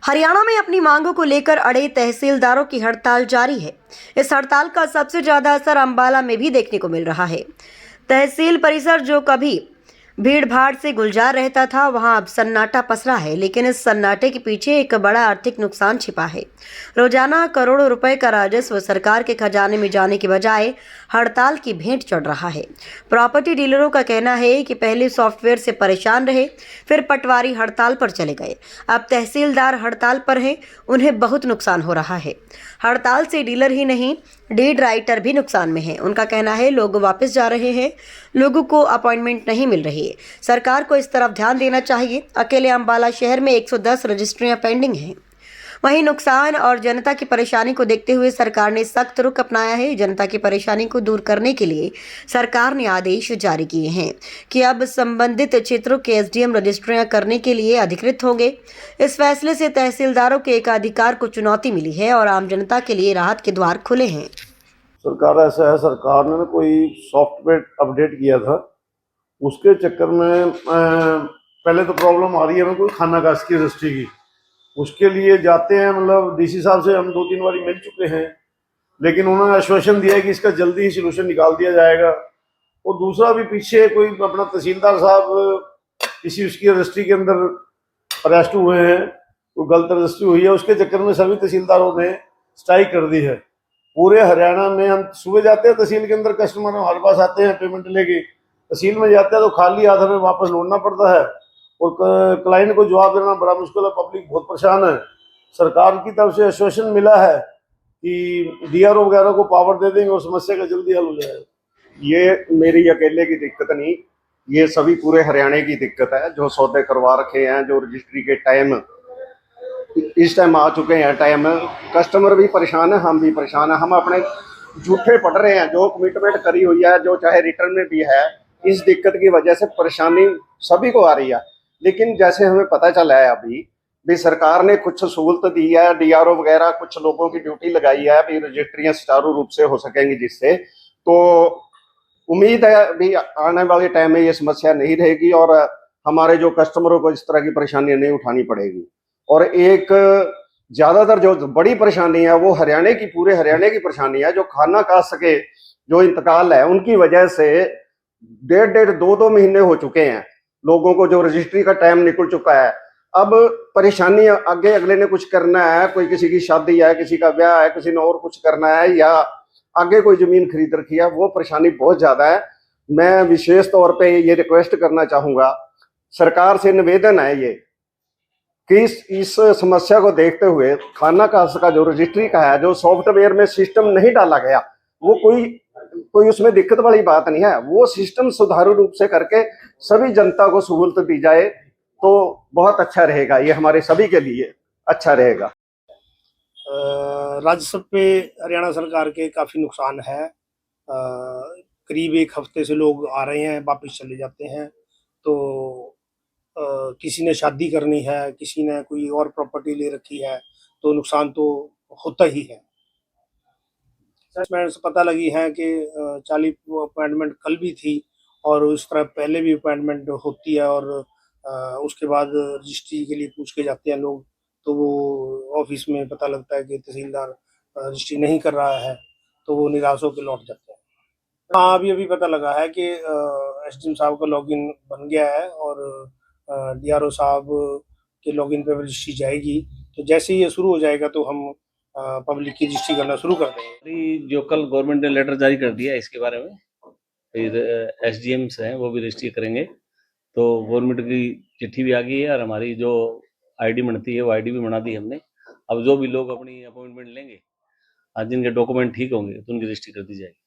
हरियाणा में अपनी मांगों को लेकर अड़े तहसीलदारों की हड़ताल जारी है। इस हड़ताल का सबसे ज्यादा असर अंबाला में भी देखने को मिल रहा है। तहसील परिसर जो कभी भीड़ भाड़ से गुलजार रहता था, वहां अब सन्नाटा पसरा है। लेकिन इस सन्नाटे के पीछे एक बड़ा आर्थिक नुकसान छिपा है। रोजाना करोड़ों रुपए का राजस्व सरकार के खजाने में जाने के बजाय हड़ताल की भेंट चढ़ रहा है। प्रॉपर्टी डीलरों का कहना है कि पहले सॉफ्टवेयर से परेशान रहे, फिर पटवारी हड़ताल पर चले गए, अब तहसीलदार हड़ताल पर हैं। उन्हें बहुत नुकसान हो रहा है। हड़ताल से डीलर ही नहीं, डीड राइटर भी नुकसान में हैं। उनका कहना है लोग वापस जा रहे हैं, लोगों को अपॉइंटमेंट नहीं मिल रही है। सरकार को इस तरफ ध्यान देना चाहिए। अकेले अंबाला शहर में 110 रजिस्ट्रियां पेंडिंग हैं। वहीं नुकसान और जनता की परेशानी को देखते हुए सरकार ने सख्त रुख अपनाया है। जनता की परेशानी को दूर करने के लिए सरकार ने आदेश जारी किए हैं कि अब संबंधित क्षेत्रों के एसडीएम रजिस्ट्रियां करने के लिए अधिकृत होंगे। इस फैसले से तहसीलदारों के एकाधिकार को चुनौती मिली है और आम जनता के लिए राहत के द्वार खुले हैं। सरकार ऐसा है, सरकार ने कोई सॉफ्टवेयर अपडेट किया था, उसके चक्कर में पहले तो प्रॉब्लम आ रही है हमें कोई खाना काश की रजिस्ट्री की। उसके लिए जाते हैं, मतलब डीसी साहब से हम 2-3 बार मिल चुके हैं, लेकिन उन्होंने आश्वासन दिया है कि इसका जल्दी ही सोल्यूशन निकाल दिया जाएगा। और दूसरा भी पीछे कोई अपना तहसीलदार साहब किसी उसकी रजिस्ट्री के अंदर अरेस्ट हुए हैं, तो गलत रजिस्ट्री हुई है, उसके चक्कर में सभी तहसीलदारों ने स्ट्राइक कर दी है। पूरे हरियाणा में हम सुबह जाते हैं तहसील के अंदर, कस्टमर हमारे पास आते हैं पेमेंट लेके, तहसील में जाते हैं तो खाली हाथ हमें वापस लौटना पड़ता है और क्लाइंट को जवाब देना बड़ा मुश्किल है। पब्लिक बहुत परेशान है। सरकार की तरफ से आश्वासन मिला है कि डीआरओ वगैरह को पावर दे देंगे और समस्या का जल्दी हल हो जाएगा। ये मेरी अकेले की दिक्कत नहीं, ये सभी पूरे हरियाणा की दिक्कत है। जो सौदे करवा रखे हैं, जो रजिस्ट्री के टाइम इस टाइम आ चुके हैं, टाइम कस्टमर भी परेशान है, हम भी परेशान है। हम अपने झूठे पड़ रहे हैं, जो कमिटमेंट करी हुई है, जो चाहे रिटर्न में भी है। इस दिक्कत की वजह से परेशानी सभी को आ रही है। लेकिन जैसे हमें पता चला है अभी भी सरकार ने कुछ सहूलत दी है, डीआरओ वगैरह कुछ लोगों की ड्यूटी लगाई है भी रजिस्ट्रियां सुचारू रूप से हो सकेंगी, जिससे तो उम्मीद है भी आने वाले टाइम में ये समस्या नहीं रहेगी और हमारे जो कस्टमरों को इस तरह की परेशानियां नहीं उठानी पड़ेगी। और एक ज्यादातर जो बड़ी परेशानी है वो हरियाणा की, पूरे हरियाणा की परेशानी है। जो खाना कास्ट के जो इंतकाल है, उनकी वजह से 1.5-2 महीने हो चुके हैं लोगों को, जो रजिस्ट्री का टाइम निकल चुका है। अब परेशानी आगे अगले ने कुछ करना है, कोई किसी की शादी है, किसी का ब्याह है, किसी ने और कुछ करना है, या आगे कोई जमीन खरीद रखी है, वो परेशानी बहुत ज्यादा है। मैं विशेष तौर पे ये रिक्वेस्ट करना चाहूंगा, सरकार से निवेदन है ये कि इस समस्या को देखते हुए खाना कास्ट का जो रजिस्ट्री का है, जो सॉफ्टवेयर में सिस्टम नहीं डाला गया, वो कोई उसमें दिक्कत वाली बात नहीं है। वो सिस्टम सुचारू रूप से करके सभी जनता को सहूलत दी जाए तो बहुत अच्छा रहेगा। ये हमारे सभी के लिए अच्छा रहेगा। राजस्व पे हरियाणा सरकार के काफ़ी नुकसान है। करीब 1 हफ्ते से लोग आ रहे हैं, वापस चले जाते हैं। तो किसी ने शादी करनी है, किसी ने कोई और प्रॉपर्टी ले रखी है, तो नुकसान तो होता ही है। से पता लगी है कि 40 अपॉइंटमेंट कल भी थी और उस तरह पहले भी अपॉइंटमेंट होती है, और उसके बाद रजिस्ट्री के लिए पूछ के जाते हैं लोग, तो वो ऑफिस में पता लगता है कि तहसीलदार रजिस्ट्री नहीं कर रहा है, तो वो निराश होकर लौट जाते हैं। हाँ, अभी पता लगा है कि एसडीएम साहब का लॉगिन बन गया है और डीआरओ साहब के लॉगिन पे रजिस्ट्री जाएगी। तो जैसे ही ये शुरू हो जाएगा तो हम पब्लिक की रजिस्ट्री करना शुरू कर देंगे। जो कल गवर्नमेंट ने लेटर जारी कर दिया है इसके बारे में, फिर एसडीएम्स हैं वो भी रजिस्ट्री करेंगे। तो गवर्नमेंट की चिट्ठी भी आ गई है और हमारी जो आईडी बनती है वो आईडी भी बना दी हमने। अब जो भी लोग अपनी अपॉइंटमेंट लेंगे, आज जिनके डॉक्यूमेंट ठीक होंगे तो उनकी रजिस्ट्री कर दी जाएगी।